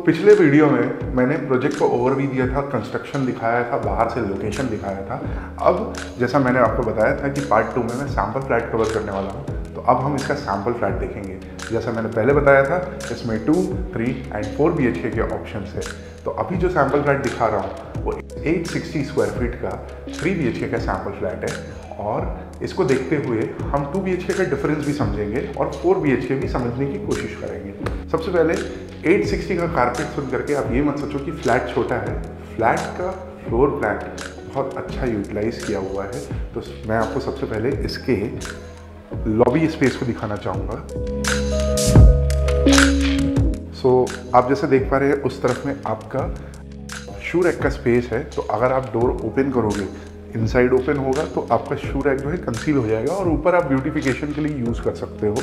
पिछले वीडियो में मैंने प्रोजेक्ट को ओवरव्यू दिया था, कंस्ट्रक्शन दिखाया था, बाहर से लोकेशन दिखाया था। अब जैसा मैंने आपको बताया था कि पार्ट 2 में मैं सैम्पल फ्लैट कवर करने वाला हूँ, तो अब हम इसका सैम्पल फ्लैट देखेंगे। जैसा मैंने पहले बताया था, इसमें 2, 3 एंड 4 BHK के ऑप्शन है। तो अभी जो सैम्पल फ्लैट दिखा रहा हूँ वो 860 स्क्वायर फीट का 3 BHK का सैम्पल फ्लैट है, और इसको देखते हुए हम 2 BHK का डिफरेंस भी समझेंगे और 4 BHK भी समझने की कोशिश करेंगे। सबसे पहले 860 का कारपेट सुन करके आप ये मत सोचो कि फ्लैट छोटा है। फ्लैट का फ्लोर प्लान बहुत अच्छा यूटिलाइज किया हुआ है। तो मैं आपको सबसे पहले इसके लॉबी स्पेस को दिखाना चाहूँगा। आप जैसे देख पा रहे हैं उस तरफ में आपका शू रैक का स्पेस है। तो अगर आप डोर ओपन करोगे, इनसाइड ओपन होगा तो आपका शू रैक जो है कंसील हो जाएगा और ऊपर आप ब्यूटिफिकेशन के लिए यूज़ कर सकते हो।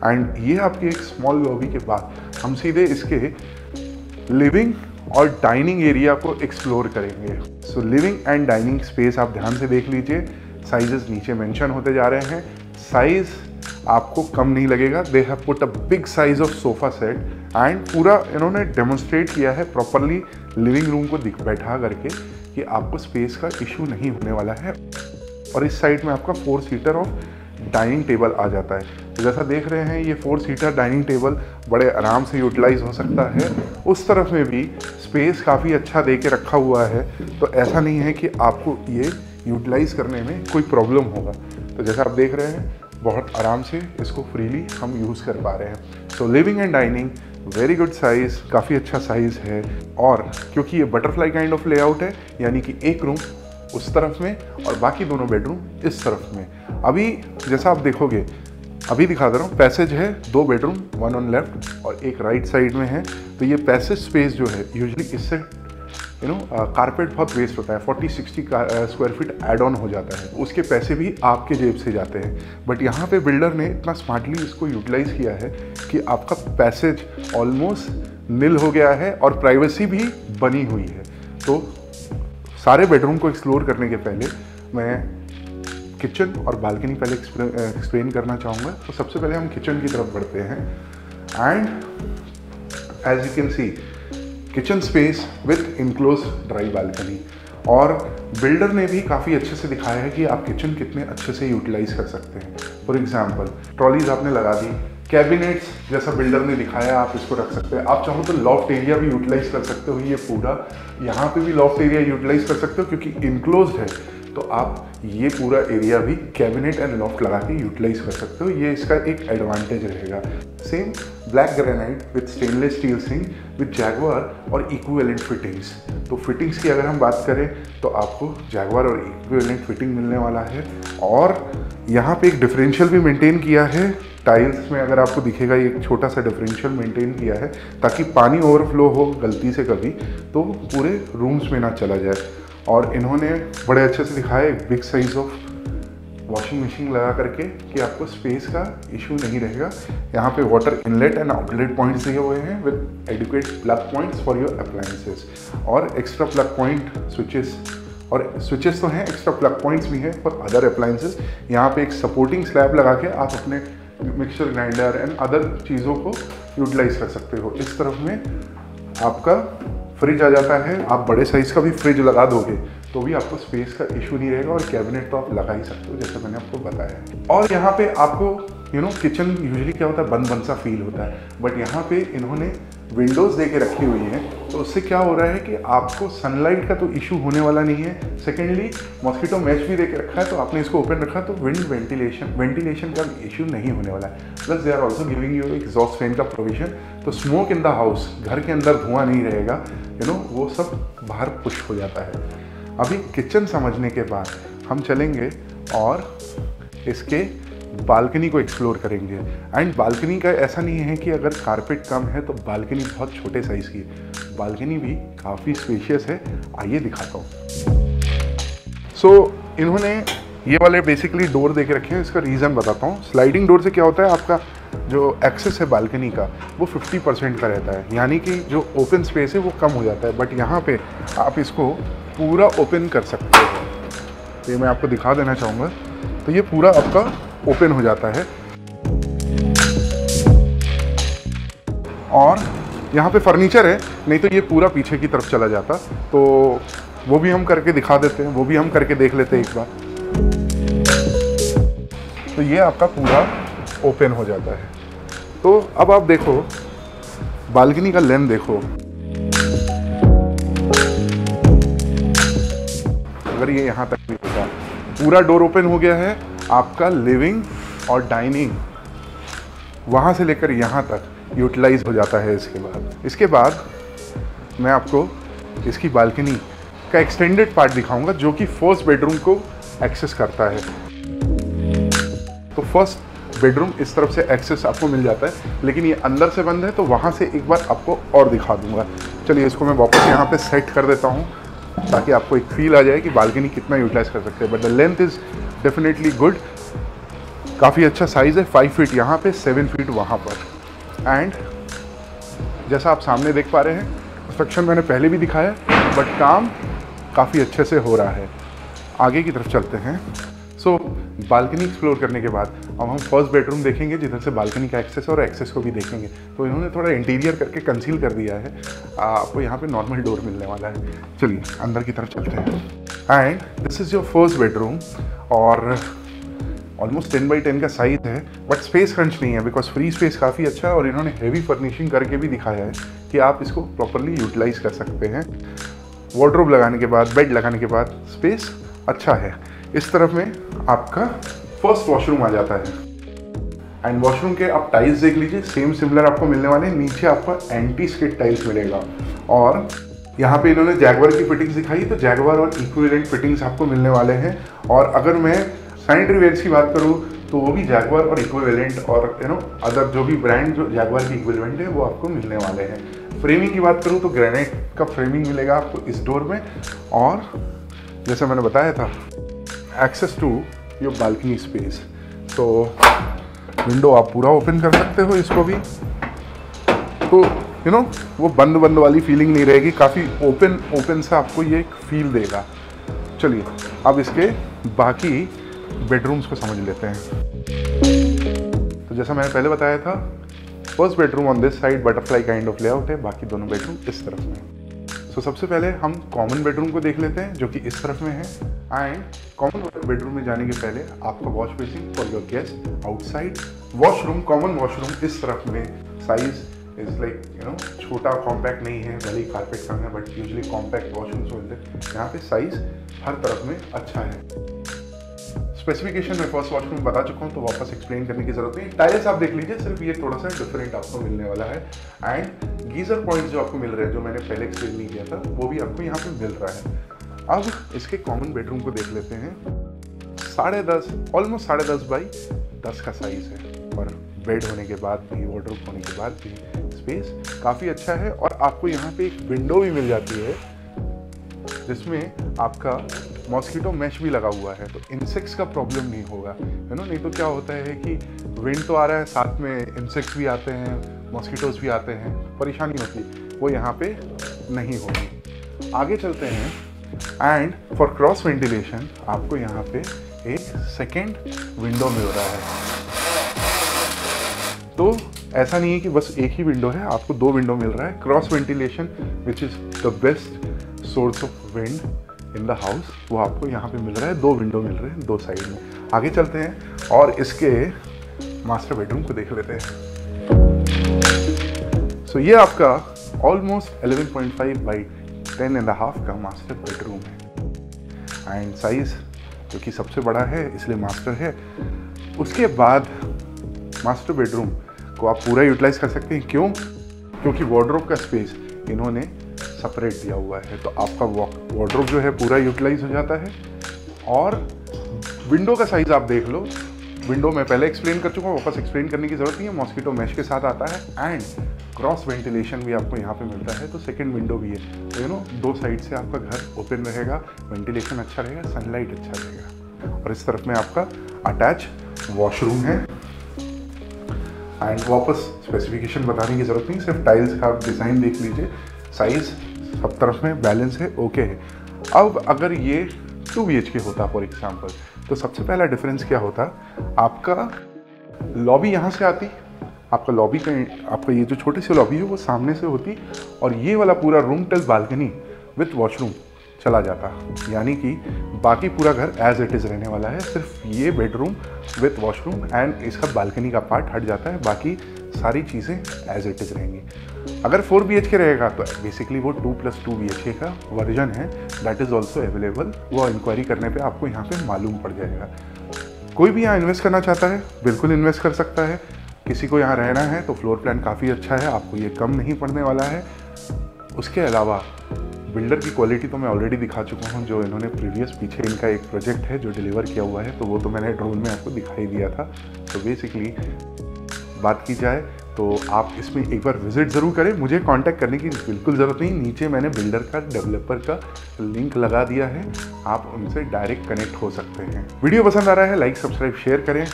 एंड ये आपकी एक स्मॉल लॉबी के बाद हम सीधे इसके लिविंग और डाइनिंग एरिया को एक्सप्लोर करेंगे। सो लिविंग एंड डाइनिंग स्पेस आप ध्यान से देख लीजिए। साइजेस नीचे मेंशन होते जा रहे हैं। साइज आपको कम नहीं लगेगा। They have put a big size of sofa set and पूरा इन्होंने डेमोन्स्ट्रेट किया है प्रॉपरली लिविंग रूम को बैठा करके कि आपको स्पेस का इशू नहीं होने वाला है। और इस साइड में आपका 4 सीटर ऑफ डाइनिंग टेबल आ जाता है। तो जैसा देख रहे हैं ये 4 सीटर डाइनिंग टेबल बड़े आराम से यूटिलाइज हो सकता है। उस तरफ में भी स्पेस काफ़ी अच्छा दे के रखा हुआ है, तो ऐसा नहीं है कि आपको ये यूटिलाइज करने में कोई प्रॉब्लम होगा। तो जैसा आप देख रहे हैं बहुत आराम से इसको फ्रीली हम यूज़ कर पा रहे हैं। So living and dining very good size, काफ़ी अच्छा साइज़ है। और क्योंकि ये बटरफ्लाई काइंड ऑफ लेआउट है, यानी कि एक रूम उस तरफ में और बाकी दोनों बेडरूम इस तरफ में। अभी जैसा आप देखोगे, अभी दिखा दे रहा हूँ, पैसेज है 2 बेडरूम, 1 ऑन लेफ्ट और एक राइट साइड में है। तो ये पैसेज स्पेस जो है यूजुअली इससे कारपेट बहुत वेस्ट होता है। 40-60 स्क्वायर फीट एड ऑन हो जाता है, उसके पैसे भी आपके जेब से जाते हैं। बट यहाँ पे बिल्डर ने इतना स्मार्टली इसको यूटिलाइज किया है कि आपका पैसेज ऑलमोस्ट निल हो गया है और प्राइवेसी भी बनी हुई है। तो सारे बेडरूम को एक्सप्लोर करने के पहले मैं किचन और बालकनी पहले एक्सप्लेन करना चाहूँगा। तो सबसे पहले हम किचन की तरफ बढ़ते हैं। And as you can see kitchen space with enclose dry balcony, और बिल्डर ने भी काफ़ी अच्छे से दिखाया है कि आप किचन कितने अच्छे से यूटिलाइज कर सकते हैं। फॉर एग्जांपल ट्रॉलीज आपने लगा दी, कैबिनेट्स जैसा बिल्डर ने दिखाया आप इसको रख सकते हैं। आप चाहो तो लॉफ्ट एरिया भी यूटिलाइज कर सकते हो। ये पूरा यहाँ पे भी लॉफ्ट एरिया यूटिलाइज कर सकते हो, क्योंकि इनक्लोज है तो आप ये पूरा एरिया भी कैबिनेट एंड लॉफ्ट लगा के यूटिलाइज कर सकते हो। ये इसका एक एडवांटेज रहेगा। Same black granite with stainless steel sink with Jaquar और इक्विवेलेंट फिटिंग्स। तो फिटिंग्स की अगर हम बात करें तो आपको जैगवार और इक्विवेलेंट फिटिंग मिलने वाला है। और यहाँ पे एक डिफरेंशियल भी मेंटेन किया है। टाइल्स में अगर आपको दिखेगा एक छोटा सा डिफरेंशियल मेंटेन किया है ताकि पानी ओवरफ्लो हो गलती से कभी तो पूरे रूम्स में ना चला जाए। और इन्होंने बड़े अच्छे से दिखाया एक big size of washing machine लगा करके कि आपको स्पेस का इशू नहीं रहेगा। यहाँ पे water inlet and outlet points दिए हुए हैं with adequate plug points for your appliances, और एक्स्ट्रा प्लग पॉइंट स्विचेस तो हैं, एक्स्ट्रा प्लग पॉइंट्स भी हैं फॉर अदर अप्लायंसेस। यहाँ पे एक सपोर्टिंग स्लैब लगा के आप अपने मिक्सचर ग्राइंडर एंड अदर चीज़ों को यूटिलाइज कर सकते हो। इस तरफ में आपका फ्रिज आ जाता है। आप बड़े साइज़ का भी फ्रिज लगा दोगे तो भी आपको स्पेस का इशू नहीं रहेगा, और कैबिनेट तो आप लगा ही सकते हो जैसा मैंने आपको बताया है। और यहाँ पे आपको किचन यूजुअली क्या होता है, बंद बंद सा फील होता है, बट यहाँ पे इन्होंने विंडोज़ दे के रखी हुई हैं। तो उससे क्या हो रहा है कि आपको सनलाइट का तो इशू होने वाला नहीं है। सेकेंडली मॉस्किटो मैच भी दे के रखा है, तो आपने इसको ओपन रखा तो वेंटिलेशन का इशू नहीं होने वाला है। Plus they are also giving you exhaust fan का प्रोविजन। तो स्मोक इन द हाउस, घर के अंदर धुआं नहीं रहेगा, वो सब बाहर पुश हो जाता है। अभी किचन समझने के बाद हम चलेंगे और इसके बालकनी को एक्सप्लोर करेंगे। एंड बालकनी का ऐसा नहीं है कि अगर कारपेट कम है तो बालकनी बहुत छोटे साइज़ की है, बालकनी भी काफ़ी स्पेशियस है। आइए दिखाता हूँ। इन्होंने ये वाले बेसिकली डोर दे के रखे हैं। इसका रीज़न बताता हूँ। स्लाइडिंग डोर से क्या होता है, आपका जो एक्सेस है बालकनी का वो 50% का रहता है, यानी कि जो ओपन स्पेस है वो कम हो जाता है। बट यहाँ पे आप इसको पूरा ओपन कर सकते हो। तो ये मैं आपको दिखा देना चाहूँगा। तो ये पूरा आपका ओपन हो जाता है, और यहाँ पे फर्नीचर है, नहीं तो ये पूरा पीछे की तरफ चला जाता। तो वो भी हम करके दिखा देते हैं, वो भी हम करके देख लेते हैं एक बार। तो ये आपका पूरा ओपन हो जाता है। तो अब आप देखो बालकनी का लेंथ देखो, अगर ये यहाँ तक भी होता, पूरा डोर ओपन हो गया है। आपका लिविंग और डाइनिंग वहाँ से लेकर यहाँ तक यूटिलाइज हो जाता है। इसके बाद मैं आपको इसकी बालकनी का एक्सटेंडेड पार्ट दिखाऊंगा जो कि फर्स्ट बेडरूम को एक्सेस करता है। तो फर्स्ट बेडरूम इस तरफ से एक्सेस आपको मिल जाता है, लेकिन ये अंदर से बंद है, तो वहाँ से एक बार आपको और दिखा दूंगा। चलिए इसको मैं वापस यहाँ पे सेट कर देता हूँ ताकि आपको एक फील आ जाए कि बालकनी कितना यूटिलाइज कर सकते हैं। But the length is definitely good, काफ़ी अच्छा साइज़ है। 5 फीट यहाँ पे, 7 फीट वहाँ पर। एंड जैसा आप सामने देख पा रहे हैं, कंस्ट्रक्शन मैंने पहले भी दिखाया, बट काम काफ़ी अच्छे से हो रहा है। आगे की तरफ चलते हैं। सो बालकनी एक्सप्लोर करने के बाद अब हम फर्स्ट बेडरूम देखेंगे, जिधर से बालकनी का एक्सेस और एक्सेस को भी देखेंगे। तो इन्होंने थोड़ा इंटीरियर करके कंसील कर दिया है, आपको यहाँ पे नॉर्मल डोर मिलने वाला है। चलिए अंदर की तरफ चलते हैं। And this is your first bedroom, और ऑलमोस्ट 10 बाई 10 का साइज है, बट स्पेस क्रंच नहीं है बिकॉज फ्री स्पेस काफ़ी अच्छा है। और इन्होंने हेवी फर्निशिंग करके भी दिखाया है कि आप इसको प्रॉपरली यूटिलाइज कर सकते हैं। वार्डरोब लगाने के बाद, बेड लगाने के बाद स्पेस अच्छा है। इस तरफ में आपका फर्स्ट वॉशरूम आ जाता है। एंड वॉशरूम के आप टाइल्स देख लीजिए, सेम सिमिलर आपको मिलने वाले हैं। नीचे आपको एंटी स्किड टाइल्स मिलेगा, और यहाँ पे इन्होंने जैगवार की फिटिंग्स दिखाई, तो जैगवार और इक्विवेलेंट फिटिंग्स आपको मिलने वाले हैं। और अगर मैं सैनिटरी वेयर्स की बात करूँ तो वो भी जैगवार और इक्विवेलेंट, और अदर जो भी ब्रांड जो जैगवार की इक्विवेलेंट है वो आपको मिलने वाले हैं। फ्रेमिंग की बात करूँ तो ग्रेनाइट का फ्रेमिंग मिलेगा आपको इस डोर में। और जैसे मैंने बताया था, access to your balcony space. तो विंडो आप पूरा ओपन कर सकते हो इसको भी, तो वो बंद वाली फीलिंग नहीं रहेगी, काफ़ी ओपन सा आपको ये एक फील देगा। चलिए अब इसके बाकी बेडरूम्स को समझ लेते हैं। तो जैसा मैंने पहले बताया था, first bedroom on this side butterfly kind of layout है, बाकी दोनों बेडरूम इस तरफ में। तो सबसे पहले हम कॉमन बेडरूम को देख लेते हैं जो कि इस तरफ में है। एंड कॉमन बेडरूम में जाने के पहले आपका wash basin for your guest outside. Washroom, common washroom इस तरफ में, साइज इज लाइक छोटा कॉम्पैक्ट नहीं है, भले ही कारपेट कम है, बट यूजुअली कॉम्पैक्ट वॉशरूम्स होते हैं। यहाँ पे साइज हर तरफ में अच्छा है। स्पेसिफिकेशन में फर्स्ट वॉशरूम बता चुका हूँ, तो वापस एक्सप्लेन करने की जरूरत नहीं। टाइल्स आप देख लीजिए, सिर्फ ये थोड़ा सा डिफरेंट आपको मिलने वाला है। एंड गीजर पॉइंट्स जो आपको मिल रहे हैं, जो मैंने पहले एक्सप्लेन नहीं किया था, वो भी आपको यहाँ पे मिल रहा है। अब इसके कॉमन बेडरूम को देख लेते हैं। 10.5, ऑलमोस्ट 10.5 बाई 10 का साइज है, और बेड होने के बाद भी, वार्डरोब होने के बाद भी स्पेस काफ़ी अच्छा है। और आपको यहाँ पे एक विंडो भी मिल जाती है जिसमें आपका मॉस्किटो मैश भी लगा हुआ है, तो इंसेक्ट्स का प्रॉब्लम नहीं होगा, नहीं तो क्या होता है कि विंड तो आ रहा है, साथ में इंसेक्ट्स भी आते हैं, मॉस्किटोज भी आते हैं, परेशानी होती है, वो यहाँ पे नहीं होगी। आगे चलते हैं। एंड फॉर क्रॉस वेंटिलेशन आपको यहाँ पे एक सेकेंड विंडो मिल रहा है। तो ऐसा नहीं है कि बस एक ही विंडो है, आपको 2 विंडो मिल रहा है। Cross ventilation which is the best source of wind in the house, वो आपको यहाँ पे मिल रहा है। 2 विंडो मिल रहे हैं 2 साइड में। आगे चलते हैं और इसके मास्टर बेडरूम को देख लेते हैं। सो ये आपका ऑलमोस्ट 11.5 बाई 10.5 का मास्टर बेडरूम है। एंड साइज जो कि सबसे बड़ा है इसलिए मास्टर है। उसके बाद मास्टर बेडरूम को आप पूरा यूटिलाइज कर सकते हैं। क्यों? क्योंकि वार्डरोब का स्पेस इन्होंने सेपरेट दिया हुआ है, तो आपका वार्डरोब जो है पूरा यूटिलाइज हो जाता है। और विंडो का साइज़ आप देख लो, विंडो मैं पहले एक्सप्लेन कर चुका हूँ, वापस एक्सप्लेन करने की ज़रूरत नहीं है। मॉस्किटो मैश के साथ आता है एंड क्रॉस वेंटिलेशन भी आपको यहाँ पे मिलता है, तो सेकंड विंडो भी है। तो 2 साइड से आपका घर ओपन रहेगा, वेंटिलेशन अच्छा रहेगा, सनलाइट अच्छा रहेगा। और इस तरफ में आपका अटैच वॉशरूम है। एंड वापस स्पेसिफिकेशन बताने की ज़रूरत नहीं, सिर्फ टाइल्स का आप डिज़ाइन देख लीजिए, साइज़ सब तरफ में बैलेंस है, ओके है। अब अगर ये 2 BHK होता फॉर एग्जाम्पल, तो सबसे पहला डिफरेंस क्या होता, आपका लॉबी यहाँ से आती आपका लॉबी का, आपका ये जो छोटी सी लॉबी है वो सामने से होती और ये वाला पूरा room touch balcony with washroom चला जाता। यानी कि बाकी पूरा घर एज इट इज़ रहने वाला है, सिर्फ ये बेडरूम विथ वॉशरूम एंड इसका बालकनी का पार्ट हट जाता है, बाकी सारी चीज़ें एज इट इज़ रहेंगी। अगर 4 BHK रहेगा तो बेसिकली वो 2+2 BHK का वर्जन है, दैट इज़ ऑल्सो अवेलेबल। वो इंक्वायरी करने पे आपको यहाँ पे मालूम पड़ जाएगा। कोई भी यहाँ इन्वेस्ट करना चाहता है बिल्कुल इन्वेस्ट कर सकता है। किसी को यहाँ रहना है तो फ्लोर प्लान काफ़ी अच्छा है, आपको ये कम नहीं पड़ने वाला है। उसके अलावा बिल्डर की क्वालिटी तो मैं ऑलरेडी दिखा चुका हूँ, जो इन्होंने प्रीवियस पीछे इनका एक प्रोजेक्ट है जो डिलीवर किया हुआ है, तो वो तो मैंने ड्रोन में आपको दिखाई दिया था। तो बेसिकली बात की जाए तो आप इसमें एक बार विजिट ज़रूर करें। मुझे कांटेक्ट करने की बिल्कुल ज़रूरत नहीं, नीचे मैंने बिल्डर का, डेवलपर का लिंक लगा दिया है, आप उनसे डायरेक्ट कनेक्ट हो सकते हैं। वीडियो पसंद आ रहा है लाइक सब्सक्राइब शेयर करें।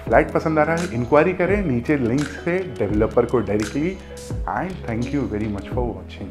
फ्लैट पसंद आ रहा है इंक्वायरी करें नीचे लिंक से डेवलपर को directly. And thank you very much for watching.